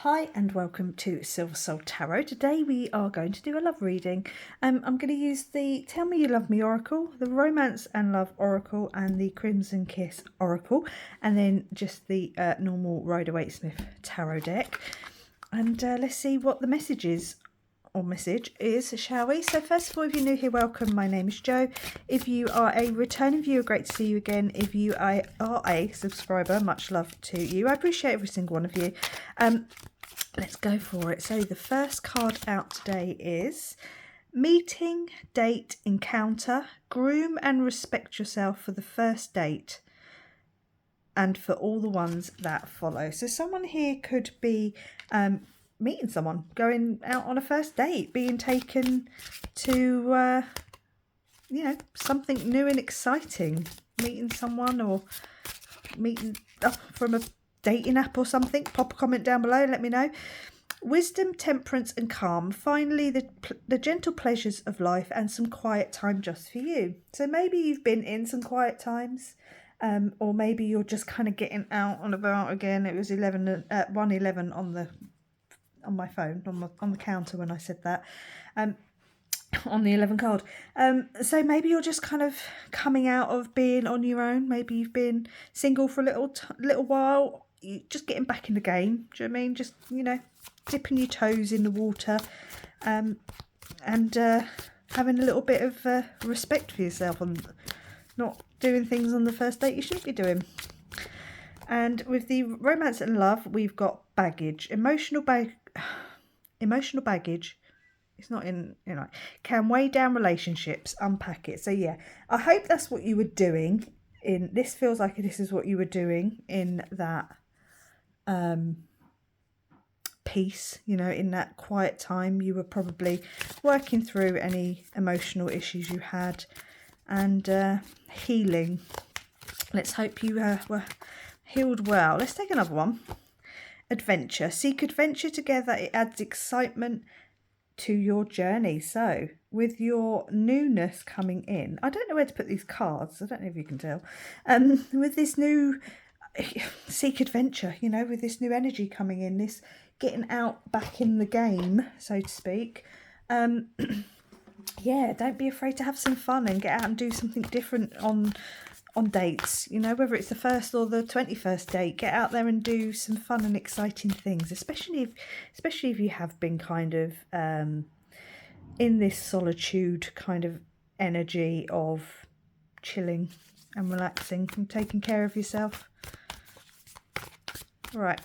Hi and welcome to Silver Soul Tarot. Today we are going to do a love reading. I'm going to use the Tell Me You Love Me Oracle, the Romance and Love Oracle and the Crimson Kiss Oracle, and then just the normal Rider Waite Smith Tarot deck. And let's see what the message is, shall we? So first of all, if you're new here, welcome. My name is Jo. If you are a returning viewer, great to see you again. If you are a subscriber, much love to you. I appreciate every single one of you. Let's go for it. So the first card out today is Meeting, Date, Encounter. Groom and respect yourself for the first date and for all the ones that follow. So someone here could be meeting someone, going out on a first date, being taken to, something new and exciting. Meeting someone or meeting from a dating app or something. Pop a comment down below, let me know. Wisdom, temperance and calm. Finally, the gentle pleasures of life and some quiet time just for you. So maybe you've been in some quiet times, or maybe you're just kind of getting out and about again. It was 1:11 on my phone on the counter when I said that. On the 11 card. So maybe you're just kind of coming out of being on your own. Maybe you've been single for a little while. You're just getting back in the game. Do you know what I mean? Just, dipping your toes in the water, and having a little bit of respect for yourself and not doing things on the first date you shouldn't be doing. And with the romance and love, we've got baggage, emotional baggage. It's not can weigh down relationships, unpack it. So yeah, I hope that's what you were doing in this. Feels like this is what you were doing in that peace, in that quiet time. You were probably working through any emotional issues you had and healing. Let's hope you were healed well. Let's take another one. Adventure. Seek adventure together. It adds excitement to your journey. So with your newness coming in, I don't know where to put these cards. I don't know if you can tell. With this new seek adventure, with this new energy coming in, this getting out back in the game, so to speak. Yeah, don't be afraid to have some fun and get out and do something different on dates, whether it's the first or the 21st date. Get out there and do some fun and exciting things, especially if you have been kind of in this solitude kind of energy of chilling and relaxing and taking care of yourself. Right,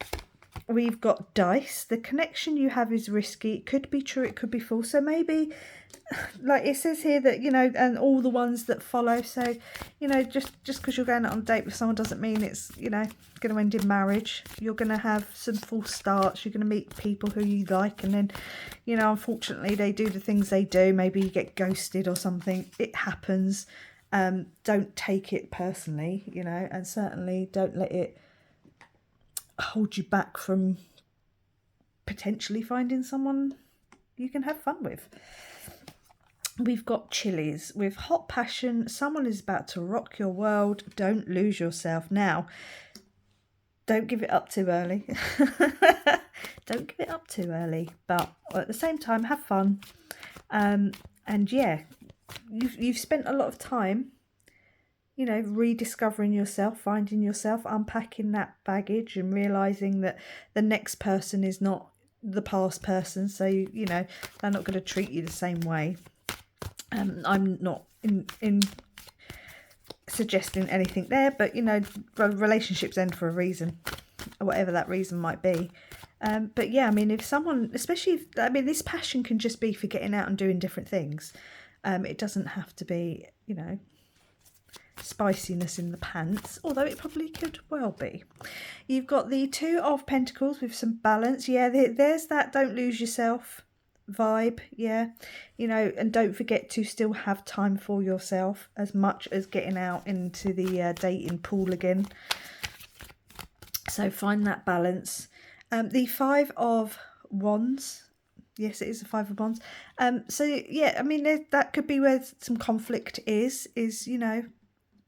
we've got dice. The connection you have is risky. It could be true, it could be false. So maybe, like it says here that, and all the ones that follow. So, just because you're going on a date with someone doesn't mean it's, going to end in marriage. You're going to have some false starts. You're going to meet people who you like. And then, unfortunately, they do the things they do. Maybe you get ghosted or something. It happens. Don't take it personally, and certainly don't let it hold you back from potentially finding someone you can have fun with. We've got chilies. With hot passion, someone is about to rock your world. Don't lose yourself. Now, don't give it up too early. Don't give it up too early, but at the same time, have fun. And yeah, you've spent a lot of time, rediscovering yourself, finding yourself, unpacking that baggage and realising that the next person is not the past person. So, they're not going to treat you the same way. I'm not in suggesting anything there, but, relationships end for a reason, whatever that reason might be. But yeah, if someone, this passion can just be for getting out and doing different things. It doesn't have to be, spiciness in the pants, although it probably could well be. You've got the Two of Pentacles with some balance. Yeah, there's that don't lose yourself vibe. Yeah, and don't forget to still have time for yourself as much as getting out into the dating pool again. So find that balance. The Five of Wands. Yes, it is the Five of Wands. So yeah, that could be where some conflict is,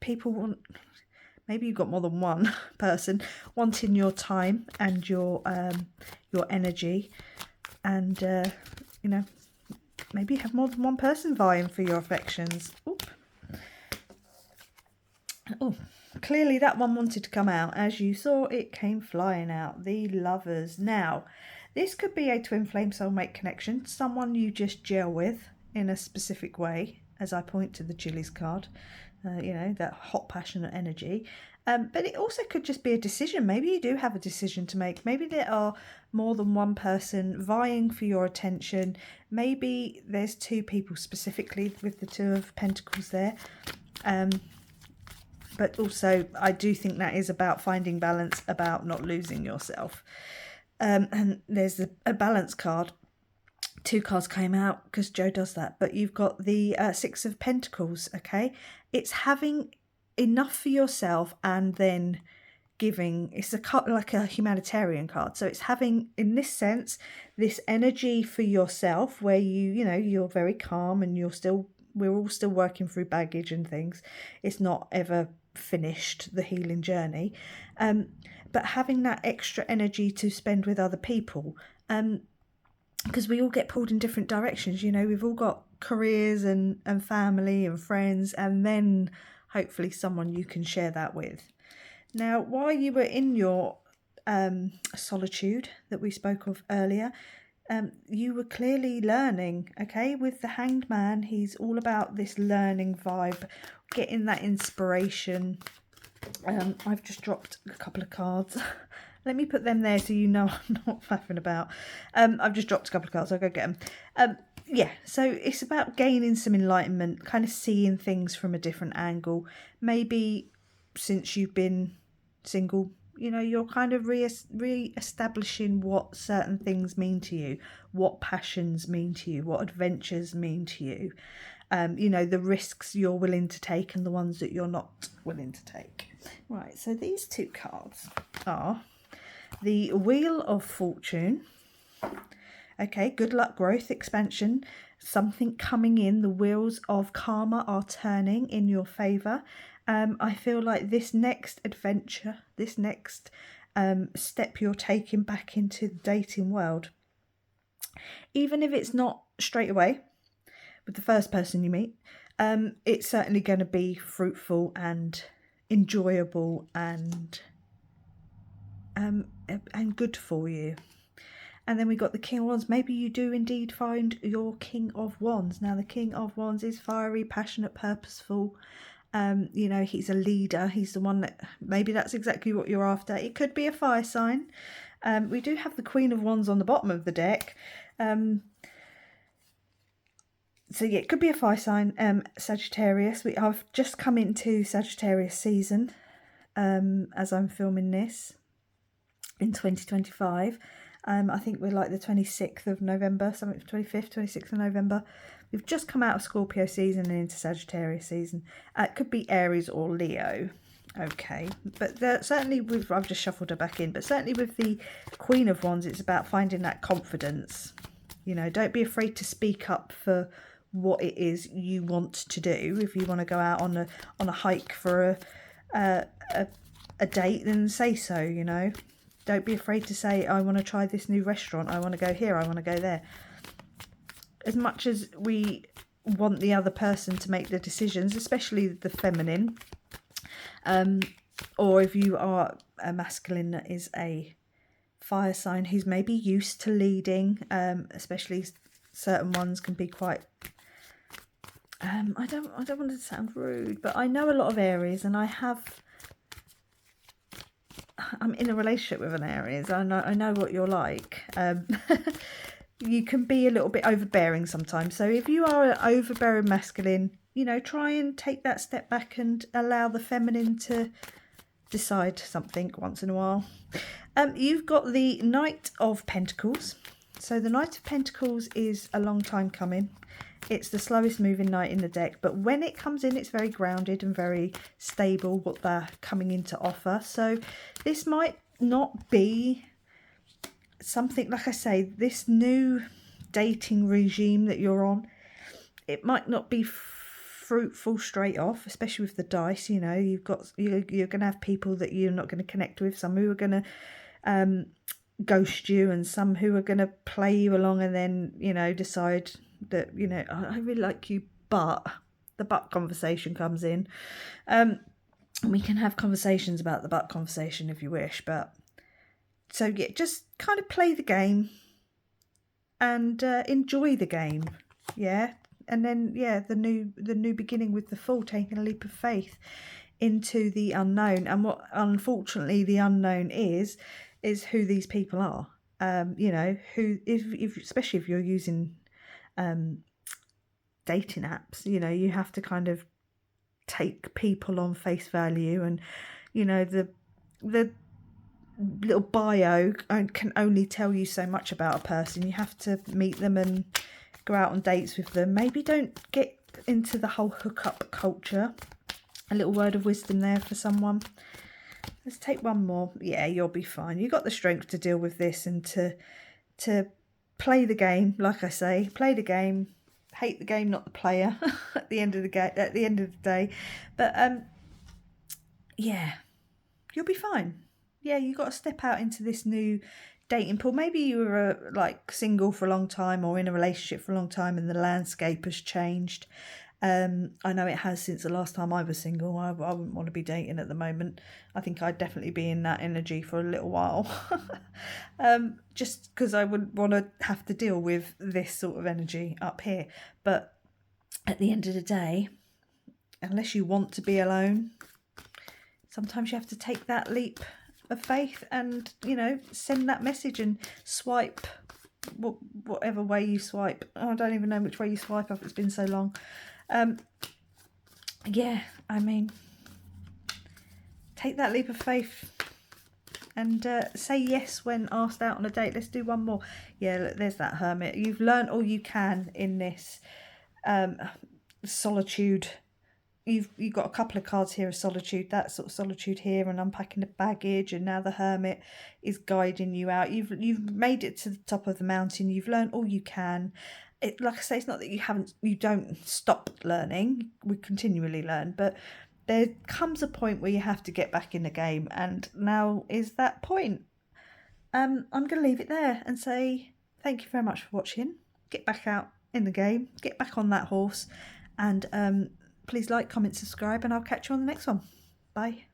people want maybe you've got more than one person wanting your time and your energy, and you know, maybe you have more than one person vying for your affections. Oop. Oh, clearly that one wanted to come out. As you saw, it came flying out. The Lovers. Now, this could be a twin flame soulmate connection, someone you just gel with in a specific way, as I point to the Chilies card, you know, that hot, passionate energy. But it also could just be a decision. Maybe you do have a decision to make. Maybe there are more than one person vying for your attention. Maybe there's two people specifically with the Two of Pentacles there. But also, I do think that is about finding balance, about not losing yourself. And there's a balance card. Two cards came out because Joe does that. But you've got the Six of Pentacles, okay? It's having enough for yourself and then giving. It's a card, like a humanitarian card. So it's having, in this sense, this energy for yourself where you know, you're very calm and we're all still working through baggage and things. It's not ever finished, the healing journey, but having that extra energy to spend with other people, because we all get pulled in different directions. You know, we've all got careers and family and friends, and then hopefully someone you can share that with. Now, while you were in your solitude that we spoke of earlier, you were clearly learning, okay? With the Hanged Man, he's all about this learning vibe, getting that inspiration. I've just dropped a couple of cards. Let me put them there so you know I'm not faffing about. I've just dropped a couple of cards, I'll go get them. Yeah, so it's about gaining some enlightenment, kind of seeing things from a different angle. Maybe since you've been single, you know, you're kind of re-establishing what certain things mean to you, what passions mean to you, what adventures mean to you. You know, the risks you're willing to take and the ones that you're not willing to take. Right, so these two cards are the Wheel of Fortune. Okay, good luck, growth, expansion, something coming in. The wheels of karma are turning in your favour. I feel like this next adventure, this next step you're taking back into the dating world, even if it's not straight away with the first person you meet, it's certainly going to be fruitful and enjoyable and good for you. And then we got the King of Wands. Maybe you do indeed find your King of Wands. Now, the King of Wands is fiery, passionate, purposeful. You know, he's a leader. He's the one that, maybe that's exactly what you're after. It could be a fire sign. We do have the Queen of Wands on the bottom of the deck. So yeah, it could be a fire sign, Sagittarius. I've just come into Sagittarius season as I'm filming this in 2025. I think we're like the 26th of November, something 25th, 26th of November. We've just come out of Scorpio season and into Sagittarius season. It could be Aries or Leo. Okay, but certainly I've just shuffled her back in, but certainly with the Queen of Wands, it's about finding that confidence. You know, don't be afraid to speak up for what it is you want to do. If you want to go out on a hike for a date, then say so, you know. Don't be afraid to say, I want to try this new restaurant. I want to go here. I want to go there. As much as we want the other person to make the decisions, especially the feminine, or if you are a masculine that is a fire sign who's maybe used to leading, especially certain ones can be quite... I don't want to sound rude, but I know a lot of Aries, and I'm in a relationship with an Aries. I know what you're like. You can be a little bit overbearing sometimes. So if you are an overbearing masculine, you know, try and take that step back and allow the feminine to decide something once in a while. You've got the Knight of Pentacles. So the Knight of Pentacles is a long time coming. It's the slowest moving knight in the deck, but when it comes in, it's very grounded and very stable, what they're coming in to offer. So this might not be something, like I say, this new dating regime that you're on, it might not be fruitful straight off, especially with the dice. You know, you're going to have people that you're not going to connect with, some who are going to ghost you, and some who are going to play you along and then, you know, decide that, you know, I really like you, but the but conversation comes in. We can have conversations about the but conversation if you wish, but so yeah, just kind of play the game and enjoy the game, yeah. And then yeah, the new beginning with the Fool, taking a leap of faith into the unknown. And what unfortunately the unknown is who these people are. You know, who, if especially if you're using dating apps, you know, you have to kind of take people on face value, and you know, the little bio can only tell you so much about a person. You have to meet them and go out on dates with them. Maybe don't get into the whole hookup culture. A little word of wisdom there for someone. Let's take one more. Yeah, you'll be fine. You've got the strength to deal with this and to play the game. Like I say, play the game. Hate the game, not the player. At the end of the day, but yeah, you'll be fine. Yeah, you got to step out into this new dating pool. Maybe you were like single for a long time or in a relationship for a long time, and the landscape has changed. I know it has since the last time I was single. I wouldn't want to be dating at the moment. I think I'd definitely be in that energy for a little while. Just because I wouldn't want to have to deal with this sort of energy up here. But at the end of the day, unless you want to be alone, sometimes you have to take that leap of faith and, you know, send that message and swipe whatever way you swipe. Oh, I don't even know which way you swipe up. It's been so long. Yeah, I mean, take that leap of faith and say yes when asked out on a date. Let's do one more. Yeah, look, there's that Hermit. You've learned all you can in this solitude. You've got a couple of cards here of solitude, that sort of solitude here, and unpacking the baggage, and now the Hermit is guiding you out. You've made it to the top of the mountain. You've learned all you can. It, like I say, it's not that you don't stop learning. We continually learn, but there comes a point where you have to get back in the game, and now is that point. I'm going to leave it there and say thank you very much for watching. Get back out in the game, get back on that horse, and please like, comment, subscribe, and I'll catch you on the next one. Bye.